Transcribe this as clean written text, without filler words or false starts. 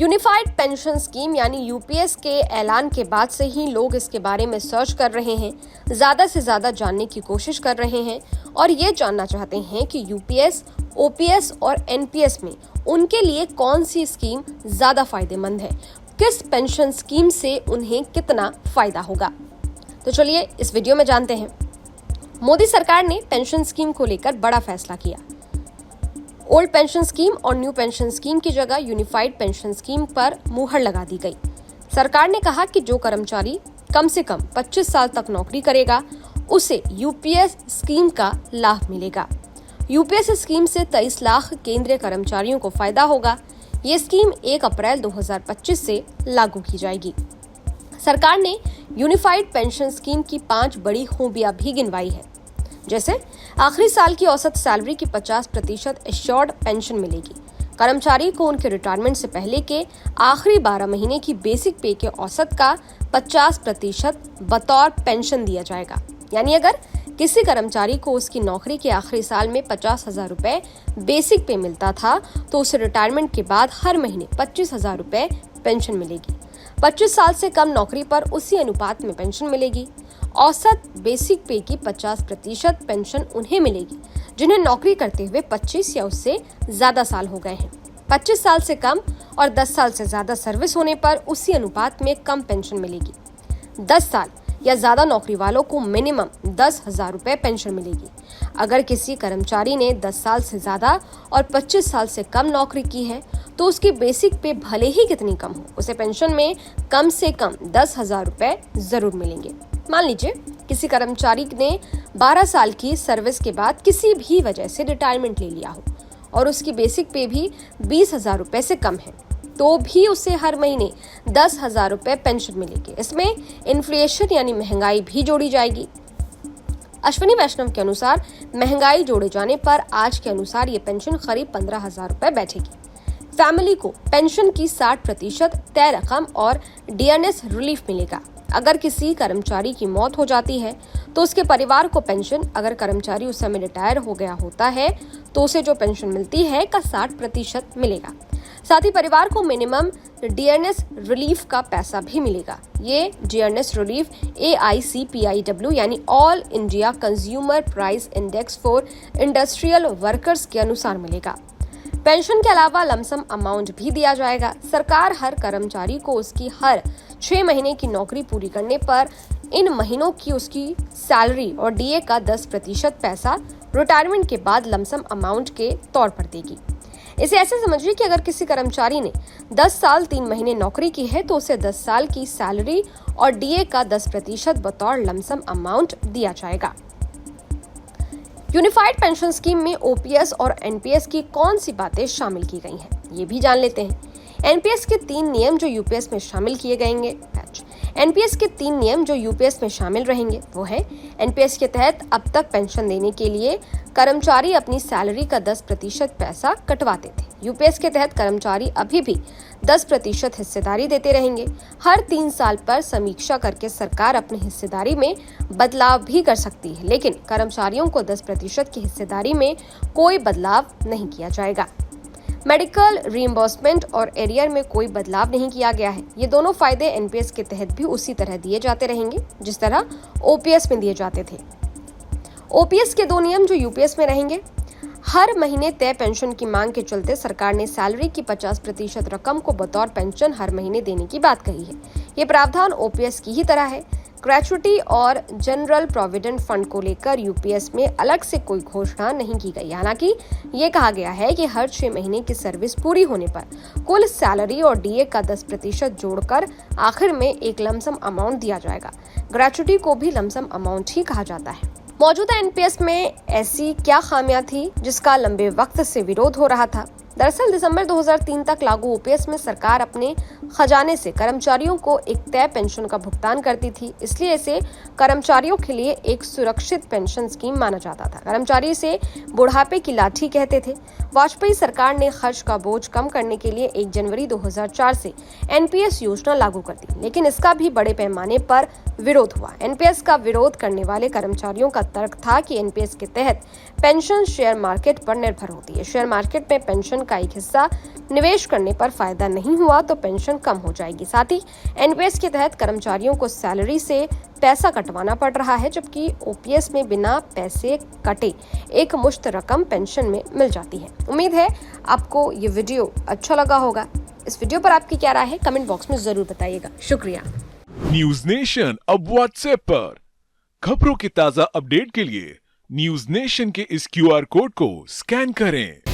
Unified pension scheme यानी UPS के ऐलान के बाद से ही लोग इसके बारे में सर्च कर रहे हैं, ज्यादा से ज्यादा जानने की कोशिश कर रहे हैं और ये जानना चाहते हैं कि यूपीएस, ओपीएस और एनपीएस में उनके लिए कौन सी स्कीम ज्यादा फायदेमंद है, किस पेंशन स्कीम से उन्हें कितना फायदा होगा। तो चलिए इस वीडियो में जानते हैं। मोदी सरकार ने पेंशन स्कीम को लेकर बड़ा फैसला किया। ओल्ड पेंशन स्कीम और न्यू पेंशन स्कीम की जगह यूनिफाइड पेंशन स्कीम पर मुहर लगा दी गई। सरकार ने कहा कि जो कर्मचारी कम से कम 25 साल तक नौकरी करेगा उसे यूपीएस स्कीम का लाभ मिलेगा। यूपीएस स्कीम से 23 लाख केंद्रीय कर्मचारियों को फायदा होगा। ये स्कीम 1 अप्रैल 2025 से लागू की जाएगी। सरकार ने यूनिफाइड पेंशन स्कीम की 5 बड़ी खूबियां भी गिनवाई है, जैसे आखिरी साल की औसत सैलरी की 50% एश्योर्ड पेंशन मिलेगी। कर्मचारी को उनके रिटायरमेंट से पहले के आखिरी 12 महीने की बेसिक पे के औसत का 50% बतौर पेंशन दिया जाएगा। यानी अगर किसी कर्मचारी को उसकी नौकरी के आखिरी साल में 50,000 रुपए बेसिक पे मिलता था तो उसे रिटायरमेंट के बाद हर महीने 25,000 रुपए पेंशन मिलेगी। 25 साल से कम नौकरी पर उसी अनुपात में पेंशन मिलेगी। औसत बेसिक पे की 50% पेंशन उन्हें मिलेगी जिन्हें नौकरी करते हुए 25 या उससे ज्यादा साल हो गए हैं। 25 साल से कम और 10 साल से ज्यादा सर्विस होने पर उसी अनुपात में कम पेंशन मिलेगी। 10 साल या ज्यादा नौकरी वालों को मिनिमम 10,000 रुपए पेंशन मिलेगी। अगर किसी कर्मचारी ने 10 साल से ज्यादा और 25 साल से कम नौकरी की है तो उसकी बेसिक पे भले ही कितनी कम हो, उसे पेंशन में कम से कम 10,000 रुपए जरूर मिलेंगे। मान लीजिए किसी कर्मचारी ने 12 साल की सर्विस के बाद किसी भी वजह से रिटायरमेंट ले लिया हो और उसकी बेसिक पे भी 20,000 रुपए से कम है, तो भी उसे हर महीने 10,000 रुपए पेंशन मिलेगी। इसमें इन्फ्लेशन यानी महंगाई भी जोड़ी जाएगी। अश्विनी वैष्णव के अनुसार महंगाई जोड़े जाने पर आज के अनुसार ये पेंशन करीब 15,000 रुपए बैठेगी। फैमिली को पेंशन की 60% तय रकम और डीएनएस रिलीफ मिलेगा। अगर किसी कर्मचारी की मौत हो जाती है तो उसके परिवार को पेंशन, अगर कर्मचारी उस समय रिटायर हो गया होता है तो उसे जो पेंशन मिलती है का 60% मिलेगा। साथ ही परिवार को मिनिमम डीएनएस रिलीफ का पैसा भी मिलेगा। ये डीएनएस रिलीफ AICPIW यानी all India consumer price index for industrial workers के अनुसार मिलेगा। पेंशन के अलावा लमसम अमाउंट भी दिया जाएगा। सरकार हर कर्मचारी को उसकी हर 6 महीने की नौकरी पूरी करने पर इन महीनों की उसकी सैलरी और डीए का 10% पैसा रिटायरमेंट के बाद लमसम अमाउंट के तौर पर देगी। इसे ऐसे समझिए कि अगर किसी कर्मचारी ने 10 साल 3 महीने नौकरी की है तो उसे 10 साल की सैलरी और डीए का 10% बतौर लमसम अमाउंट दिया जाएगा। यूनिफाइड पेंशन स्कीम में ओपीएस और एनपीएस की कौन सी बातें शामिल की गई हैं, ये भी जान लेते हैं। एनपीएस के 3 नियम जो यूपीएस में शामिल किए गएंगे। एनपीएस के 3 नियम जो यूपीएस में शामिल रहेंगे वो है, एनपीएस के तहत अब तक पेंशन देने के लिए कर्मचारी अपनी सैलरी का 10% पैसा कटवाते थे। यूपीएस के तहत कर्मचारी अभी भी 10% हिस्सेदारी देते रहेंगे। हर 3 साल पर समीक्षा करके सरकार अपनी हिस्सेदारी में बदलाव भी कर सकती है, लेकिन कर्मचारियों को 10% की हिस्सेदारी में कोई बदलाव नहीं किया जाएगा। मेडिकल रीइंबर्समेंट और एरियर में कोई बदलाव नहीं किया गया है। ये दोनों फायदे एनपीएस के तहत भी उसी तरह दिए जाते रहेंगे जिस तरह ओपीएस में दिए जाते थे। ओपीएस के 2 नियम जो यूपीएस में रहेंगे। हर महीने तय पेंशन की मांग के चलते सरकार ने सैलरी की 50% रकम को बतौर पेंशन हर महीने देने की बात कही है। ये प्रावधान ओपीएस की ही तरह है। ग्रेचुटी और जनरल प्रोविडेंट फंड को लेकर यूपीएस में अलग से कोई घोषणा नहीं की गई। हालांकि ये कहा गया है कि हर 6 महीने की सर्विस पूरी होने पर कुल सैलरी और डीए का 10% जोड़कर आखिर में एक लमसम अमाउंट दिया जाएगा। ग्रेचुटी को भी लमसम अमाउंट ही कहा जाता है। मौजूदा एनपीएस में ऐसी क्या खामियां थी जिसका लंबे वक्त से विरोध हो रहा था? दरअसल दिसंबर 2003 तक लागू ओपीएस में सरकार अपने खजाने से कर्मचारियों को एक तय पेंशन का भुगतान करती थी, इसलिए इसे कर्मचारियों के लिए एक सुरक्षित पेंशन स्कीम माना जाता था। कर्मचारी इसे बुढ़ापे की लाठी कहते थे। वाजपेयी सरकार ने खर्च का बोझ कम करने के लिए 1 जनवरी 2004 से एनपीएस योजना लागू कर दी, लेकिन इसका भी बड़े पैमाने पर विरोध हुआ। एनपीएस का विरोध करने वाले कर्मचारियों का तर्क था कि एनपीएस के तहत पेंशन शेयर मार्केट पर निर्भर होती है। शेयर मार्केट में पेंशन पेंशन का एक हिस्सा निवेश करने पर फायदा नहीं हुआ तो पेंशन कम हो जाएगी। साथ ही एनपीएस के तहत कर्मचारियों को सैलरी से पैसा कटवाना पड़ रहा है, जबकि ओपीएस में बिना पैसे कटे एक मुश्त रकम पेंशन में मिल जाती है। उम्मीद है आपको ये वीडियो अच्छा लगा होगा। इस वीडियो पर आपकी क्या राय है, कमेंट बॉक्स में जरूर बताइएगा। शुक्रिया। न्यूज नेशन अब व्हाट्सएप पर खबरों की ताजा अपडेट के लिए न्यूज नेशन के इस क्यूआर कोड को स्कैन करें।